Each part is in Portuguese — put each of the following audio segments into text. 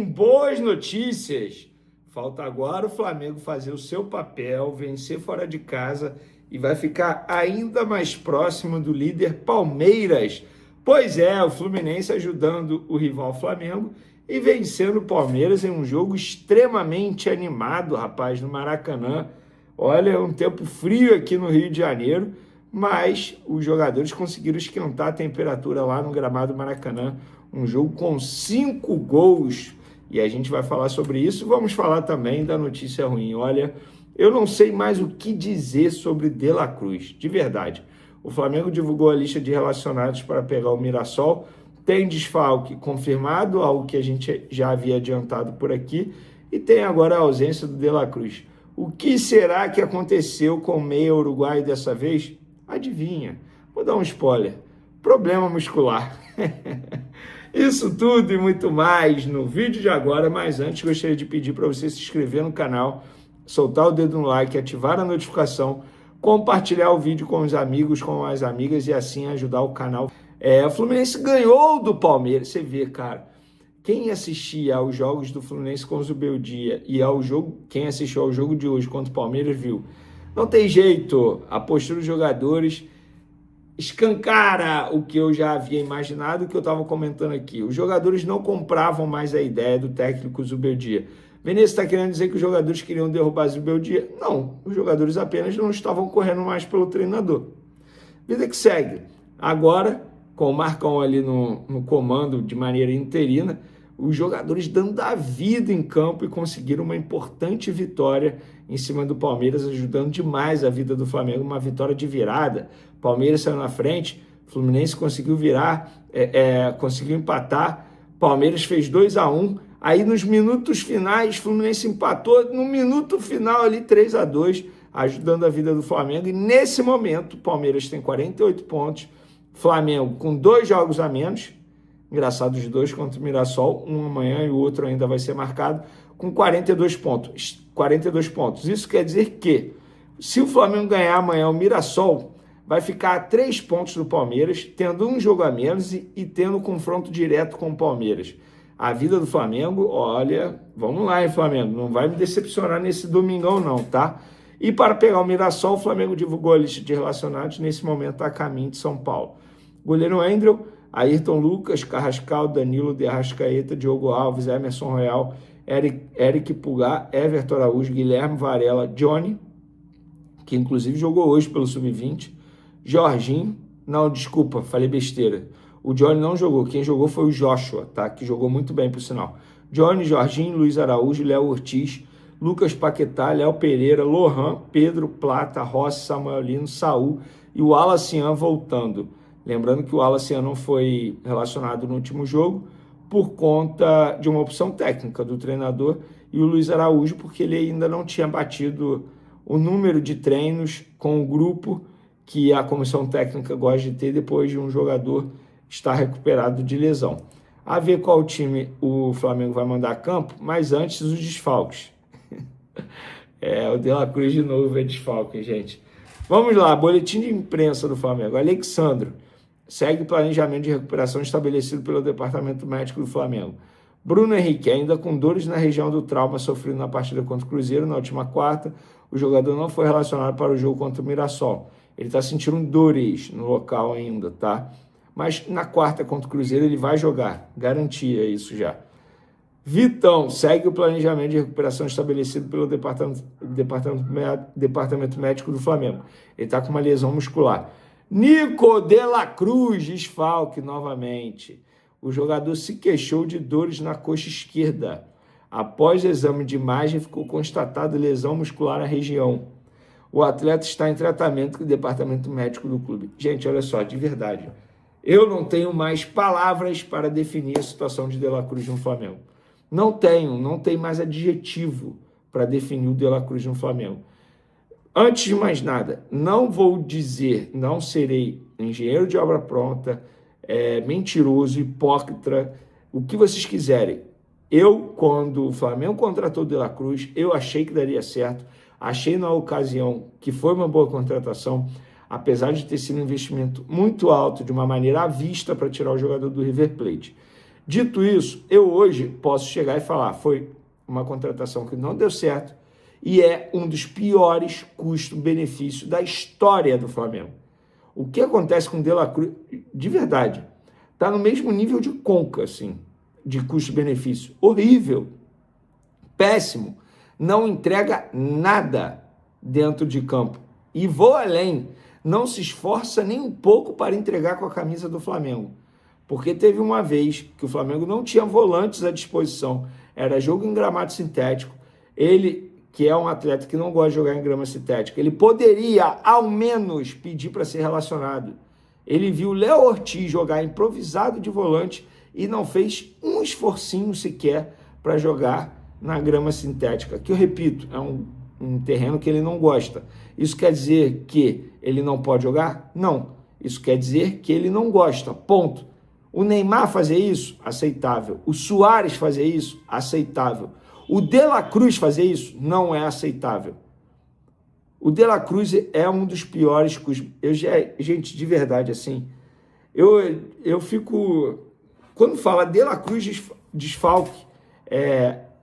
com boas notícias. Falta agora o Flamengo fazer o seu papel, vencer fora de casa e vai ficar ainda mais próximo do líder Palmeiras. Pois é, o Fluminense ajudando o rival Flamengo e vencendo o Palmeiras em um jogo extremamente animado, rapaz, no Maracanã. Olha, um tempo frio aqui no Rio de Janeiro, mas os jogadores conseguiram esquentar a temperatura lá no gramado Maracanã. Um jogo com 5 gols. E a gente vai falar sobre isso. Vamos falar também da notícia ruim. Olha, eu não sei mais o que dizer sobre De La Cruz, de verdade. O Flamengo divulgou a lista de relacionados para pegar o Mirassol. Tem desfalque confirmado, algo que a gente já havia adiantado por aqui. E tem agora a ausência do De La Cruz. O que será que aconteceu com o meia uruguaio dessa vez? Adivinha? Vou dar um spoiler. Problema muscular. Isso tudo e muito mais no vídeo de agora, mas antes gostaria de pedir para você se inscrever no canal, soltar o dedo no like, ativar a notificação, compartilhar o vídeo com os amigos, com as amigas e assim ajudar o canal. O Fluminense ganhou do Palmeiras, você vê, cara. Quem assistia aos jogos do Fluminense com o Zubeldia e quem assistiu ao jogo de hoje contra o Palmeiras viu. Não tem jeito, a postura dos jogadores escancara o que eu já havia imaginado, o que eu estava comentando aqui. Os jogadores não compravam mais a ideia do técnico Zubeldia. Vinícius está querendo dizer que os jogadores queriam derrubar Zubeldia? Não, os jogadores apenas não estavam correndo mais pelo treinador. Vida que segue. Agora, com o Marcão ali no comando de maneira interina, os jogadores dando a vida em campo e conseguiram uma importante vitória em cima do Palmeiras, ajudando demais a vida do Flamengo, uma vitória de virada. Palmeiras saiu na frente, Fluminense conseguiu virar, conseguiu empatar, Palmeiras fez 2-1, aí nos minutos finais, Fluminense empatou, no minuto final ali 3-2, ajudando a vida do Flamengo, e nesse momento, Palmeiras tem 48 pontos, Flamengo com 2 jogos a menos, engraçado os dois contra o Mirassol, um amanhã e o outro ainda vai ser marcado, com 42 pontos. 42 pontos. Isso quer dizer que, se o Flamengo ganhar amanhã o Mirassol, vai ficar a 3 pontos do Palmeiras, tendo um jogo a menos e tendo confronto direto com o Palmeiras. A vida do Flamengo, olha, vamos lá, hein, Flamengo, não vai me decepcionar nesse domingão não, tá? E para pegar o Mirassol, o Flamengo divulgou a lista de relacionados, nesse momento está a caminho de São Paulo. Goleiro Endrel, Ayrton Lucas, Carrascal, Danilo, De Arrascaeta, Diogo Alves, Emerson Royal, Eric Pulgar, Everton Araújo, Guilherme Varela, Johnny, que inclusive jogou hoje pelo Sub-20, Jorginho, não, desculpa, falei besteira, o Johnny não jogou, quem jogou foi o Joshua, tá? Que jogou muito bem, por sinal. Johnny, Jorginho, Luiz Araújo, Léo Ortiz, Lucas Paquetá, Léo Pereira, Lohan, Pedro, Plata, Rossi, Samuelino, Saul e o Alacian voltando. Lembrando que o Alacian não foi relacionado no último jogo por conta de uma opção técnica do treinador, e o Luiz Araújo porque ele ainda não tinha batido o número de treinos com o grupo que a comissão técnica gosta de ter depois de um jogador estar recuperado de lesão. A ver qual time o Flamengo vai mandar a campo, mas antes os desfalques. O De La Cruz de novo é desfalque, gente. Vamos lá, boletim de imprensa do Flamengo. Alexandro segue o planejamento de recuperação estabelecido pelo Departamento Médico do Flamengo. Bruno Henrique, ainda com dores na região do trauma sofrido na partida contra o Cruzeiro na última quarta, o jogador não foi relacionado para o jogo contra o Mirassol. Ele está sentindo dores no local ainda, tá? Mas na quarta contra o Cruzeiro ele vai jogar, garantia isso já. Vitão segue o planejamento de recuperação estabelecido pelo Departamento Médico do Flamengo. Ele está com uma lesão muscular. Nico De La Cruz, desfalque novamente. O jogador se queixou de dores na coxa esquerda. Após exame de imagem, ficou constatada lesão muscular na região. O atleta está em tratamento com o departamento médico do clube. Gente, olha só, de verdade, eu não tenho mais palavras para definir a situação de De La Cruz no Flamengo. Não tenho mais adjetivo para definir o De La Cruz no Flamengo. Antes de mais nada, não vou dizer, não serei engenheiro de obra pronta, mentiroso, hipócrita, o que vocês quiserem. Quando o Flamengo contratou o De La Cruz, eu achei que daria certo, achei na ocasião que foi uma boa contratação, apesar de ter sido um investimento muito alto, de uma maneira à vista para tirar o jogador do River Plate. Dito isso, eu hoje posso chegar e falar, foi uma contratação que não deu certo e é um dos piores custo-benefício da história do Flamengo. O que acontece com o De La Cruz, de verdade, está no mesmo nível de Conca, assim, de custo-benefício. Horrível, péssimo, não entrega nada dentro de campo. E vou além, não se esforça nem um pouco para entregar com a camisa do Flamengo. Porque teve uma vez que o Flamengo não tinha volantes à disposição, era jogo em gramado sintético. Ele, que é um atleta que não gosta de jogar em grama sintética, ele poderia, ao menos, pedir para ser relacionado. Ele viu o Léo Ortiz jogar improvisado de volante e não fez um esforcinho sequer para jogar na grama sintética, que eu repito, é um terreno que ele não gosta. Isso quer dizer que ele não pode jogar? Não. Isso quer dizer que ele não gosta, ponto. O Neymar fazer isso? Aceitável. O Suárez fazer isso? Aceitável. O De La Cruz fazer isso? Não é aceitável. O De La Cruz é um dos piores custos. Gente, de verdade, assim, eu fico... Quando fala De La Cruz desfalque,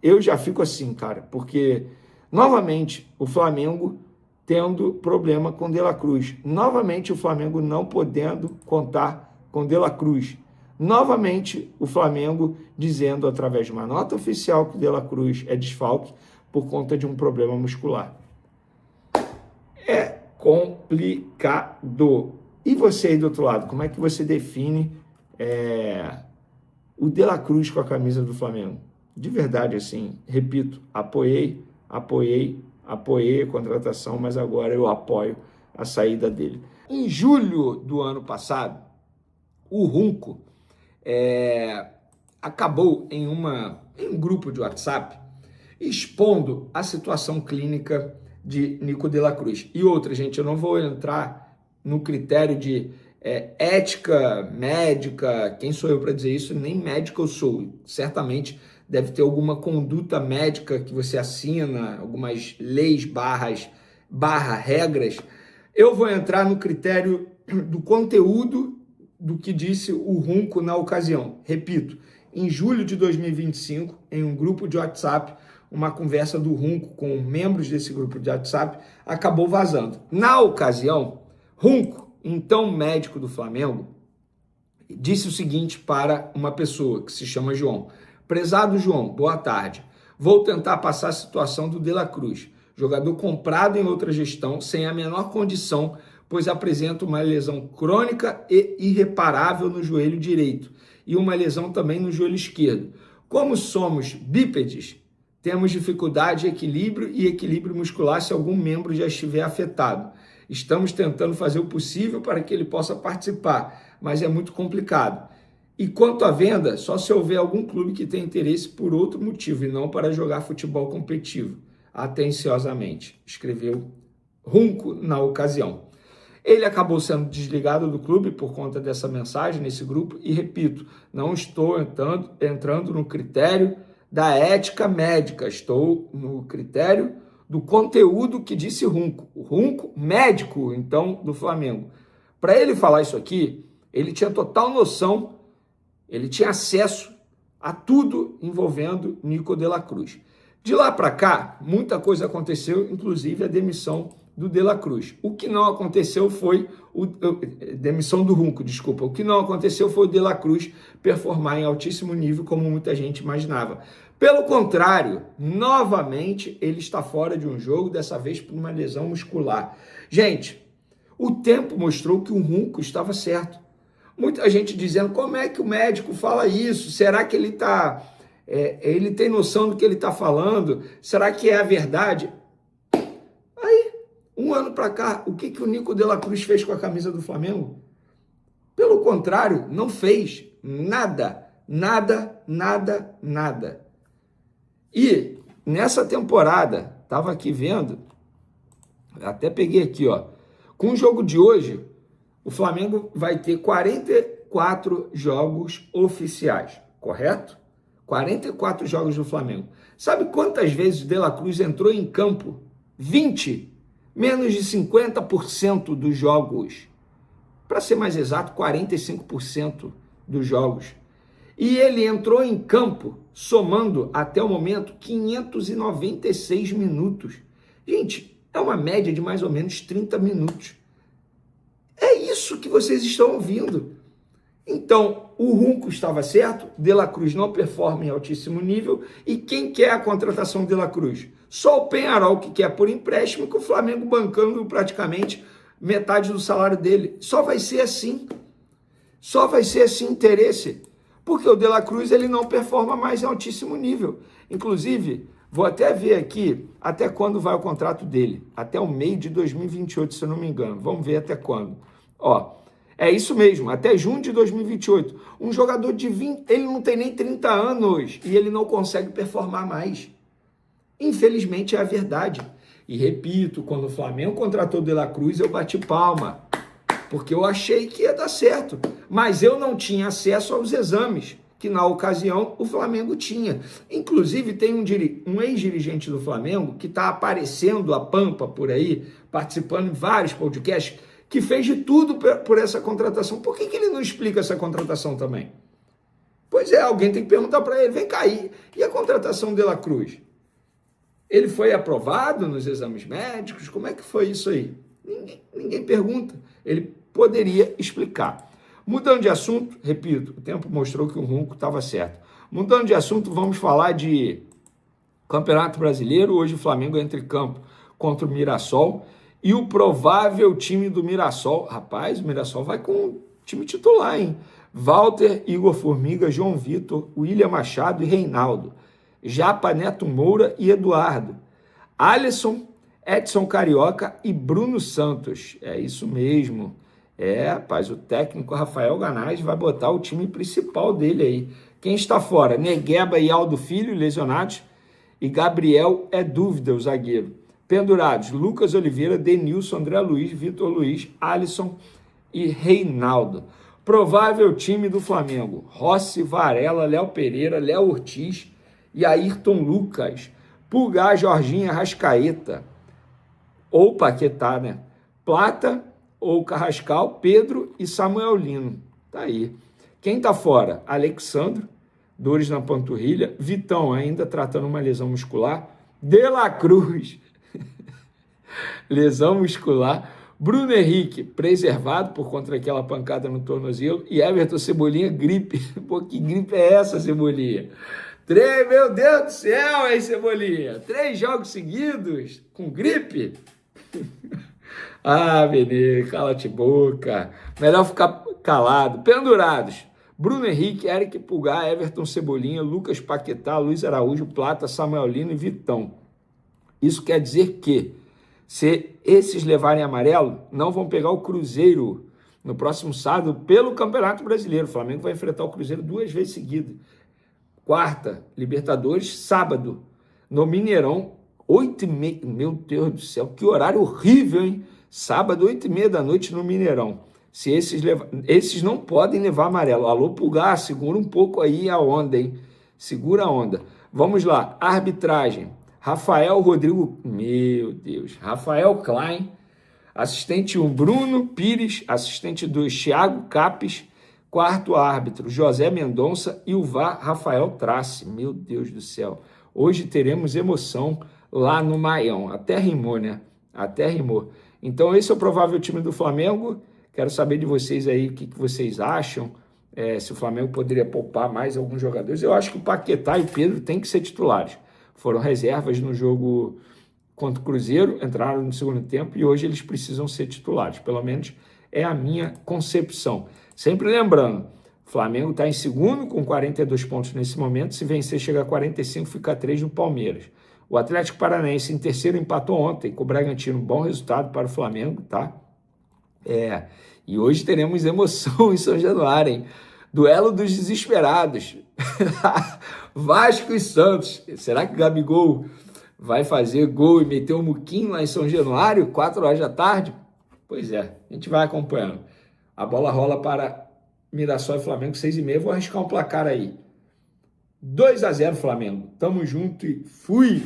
eu já fico assim, cara, porque, novamente, o Flamengo tendo problema com De La Cruz. Novamente, o Flamengo não podendo contar com De La Cruz. Novamente, o Flamengo dizendo, através de uma nota oficial, que De La Cruz é desfalque por conta de um problema muscular. É complicado. E você aí do outro lado, como é que você define o De La Cruz com a camisa do Flamengo? De verdade, assim, repito, apoiei a contratação, mas agora eu apoio a saída dele. Em julho do ano passado, o Runco acabou em um grupo de WhatsApp expondo a situação clínica de Nico De La Cruz. E outra, gente, eu não vou entrar no critério de ética médica, quem sou eu para dizer isso? Nem médico eu sou. Certamente deve ter alguma conduta médica que você assina, algumas leis barra regras. Eu vou entrar no critério do conteúdo do que disse o Runco na ocasião. Repito, em julho de 2025, em um grupo de WhatsApp, uma conversa do Runco com membros desse grupo de WhatsApp acabou vazando. Na ocasião, Runco, então médico do Flamengo, disse o seguinte para uma pessoa que se chama João. Prezado João, boa tarde. Vou tentar passar a situação do De La Cruz, jogador comprado em outra gestão, sem a menor condição, pois apresenta uma lesão crônica e irreparável no joelho direito e uma lesão também no joelho esquerdo. Como somos bípedes, temos dificuldade de equilíbrio e equilíbrio muscular se algum membro já estiver afetado. Estamos tentando fazer o possível para que ele possa participar, mas é muito complicado. E quanto à venda, só se houver algum clube que tenha interesse por outro motivo e não para jogar futebol competitivo. Atenciosamente, escreveu Runco na ocasião. Ele acabou sendo desligado do clube por conta dessa mensagem nesse grupo e, repito, não estou entrando no critério da ética médica, estou no critério do conteúdo que disse Runco. O Runco, médico, então, do Flamengo. Para ele falar isso aqui, ele tinha total noção, ele tinha acesso a tudo envolvendo Nico De La Cruz. De lá para cá, muita coisa aconteceu, inclusive a demissão do De La Cruz. O que não aconteceu foi demissão do Runco, desculpa. O que não aconteceu foi o De La Cruz performar em altíssimo nível, como muita gente imaginava. Pelo contrário, novamente ele está fora de um jogo, dessa vez por uma lesão muscular. Gente, o tempo mostrou que o Runco estava certo. Muita gente dizendo, como é que o médico fala isso? Será que ele ele tem noção do que ele está falando? Será que é a verdade? Aí, um ano para cá, o que o Nico De La Cruz fez com a camisa do Flamengo? Pelo contrário, não fez nada, nada, nada, nada. E nessa temporada, estava aqui vendo, até peguei aqui, ó, com o jogo de hoje, o Flamengo vai ter 44 jogos oficiais, correto? 44 jogos do Flamengo. Sabe quantas vezes o De La Cruz entrou em campo? 20. Menos de 50% dos jogos. Para ser mais exato, 45% dos jogos. E ele entrou em campo, somando até o momento 596 minutos. Gente, é uma média de mais ou menos 30 minutos. É isso que vocês estão ouvindo. Então, o Runco estava certo, De La Cruz não performa em altíssimo nível, e quem quer a contratação de De La Cruz? Só o Peñarol que quer por empréstimo, com o Flamengo bancando praticamente metade do salário dele. Só vai ser assim. Só vai ser esse interesse. Porque o De La Cruz ele não performa mais em altíssimo nível. Inclusive, vou até ver aqui até quando vai o contrato dele. Até o meio de 2028, se eu não me engano. Vamos ver até quando. Ó, é isso mesmo, até junho de 2028. Um jogador de 20, ele não tem nem 30 anos e ele não consegue performar mais. Infelizmente é a verdade. E repito, quando o Flamengo contratou o De La Cruz, eu bati palma, porque eu achei que ia dar certo. Mas eu não tinha acesso aos exames, que na ocasião o Flamengo tinha. Inclusive tem um ex-dirigente do Flamengo que está aparecendo a pampa por aí, participando em vários podcasts, que fez de tudo por essa contratação. Por que ele não explica essa contratação também? Pois é, alguém tem que perguntar para ele, vem cá, e a contratação de La Cruz? Ele foi aprovado nos exames médicos? Como é que foi isso aí? Ninguém pergunta. Ele poderia explicar. Mudando de assunto, repito, o tempo mostrou que o Runco estava certo. Mudando de assunto, vamos falar de Campeonato Brasileiro. Hoje o Flamengo entra em campo contra o Mirassol. E o provável time do Mirassol, rapaz, o Mirassol vai com o time titular, hein? Walter, Igor Formiga, João Vitor, William Machado e Reinaldo. Japa, Neto Moura e Eduardo. Alisson, Edson Carioca e Bruno Santos. É isso mesmo. Rapaz, o técnico Rafael Ganaz vai botar o time principal dele aí. Quem está fora? Negueba e Aldo Filho, lesionados. E Gabriel é dúvida, o zagueiro. Pendurados, Lucas Oliveira, Denilson, André Luiz, Vitor Luiz, Alisson e Reinaldo. Provável time do Flamengo: Rossi, Varela, Léo Pereira, Léo Ortiz e Ayrton Lucas. Pulgar, Jorginho, Arrascaeta ou Paquetá, né? Plata ou Carrascal, Pedro e Samuel Lino. Tá aí. Quem tá fora? Alexandro, dores na panturrilha. Vitão, ainda tratando uma lesão muscular. De La Cruz, lesão muscular. Bruno Henrique, preservado por conta daquela pancada no tornozelo. E Everton Cebolinha, gripe. Pô, que gripe é essa, Cebolinha? Meu Deus do céu, hein, Cebolinha? 3 jogos seguidos com gripe? Ah, menino, cala-te boca. Melhor ficar calado. Pendurados: Bruno Henrique, Eric Pulgar, Everton Cebolinha, Lucas Paquetá, Luiz Araújo, Plata, Samuel Lino e Vitão. Isso quer dizer que, se esses levarem amarelo, não vão pegar o Cruzeiro no próximo sábado pelo Campeonato Brasileiro. O Flamengo vai enfrentar o Cruzeiro 2 vezes seguidas. Quarta, Libertadores, sábado, no Mineirão, 8h30. Meu Deus do céu, que horário horrível, hein? Sábado, 8h30 da noite no Mineirão. Se esses não podem levar amarelo. Alô, Pulgar, segura um pouco aí a onda, hein? Segura a onda. Vamos lá, arbitragem. Rafael Rodrigo, meu Deus, Rafael Klein, assistente 1, Bruno Pires, assistente 2, Thiago Capes, quarto árbitro, José Mendonça e o VAR, Rafael Trace. Meu Deus do céu, hoje teremos emoção lá no Maião. Até rimou, né? Até rimou. Então esse é o provável time do Flamengo. Quero saber de vocês aí o que vocês acham, se o Flamengo poderia poupar mais alguns jogadores. Eu acho que o Paquetá e o Pedro têm que ser titulares. Foram reservas no jogo contra o Cruzeiro, entraram no segundo tempo e hoje eles precisam ser titulares. Pelo menos é a minha concepção. Sempre lembrando, o Flamengo está em segundo com 42 pontos nesse momento. Se vencer, chega a 45, fica 3 no Palmeiras. O Atlético Paranaense em terceiro empatou ontem com o Bragantino. Bom resultado para o Flamengo, tá? E hoje teremos emoção em São Januário, hein? Duelo dos desesperados. Vasco e Santos. Será que o Gabigol vai fazer gol e meter um muquinho lá em São Januário, 4 horas da tarde? Pois é, a gente vai acompanhando. A bola rola para Mirassol e Flamengo, 6h30. Vou arriscar um placar aí. 2-0 Flamengo. Tamo junto e fui!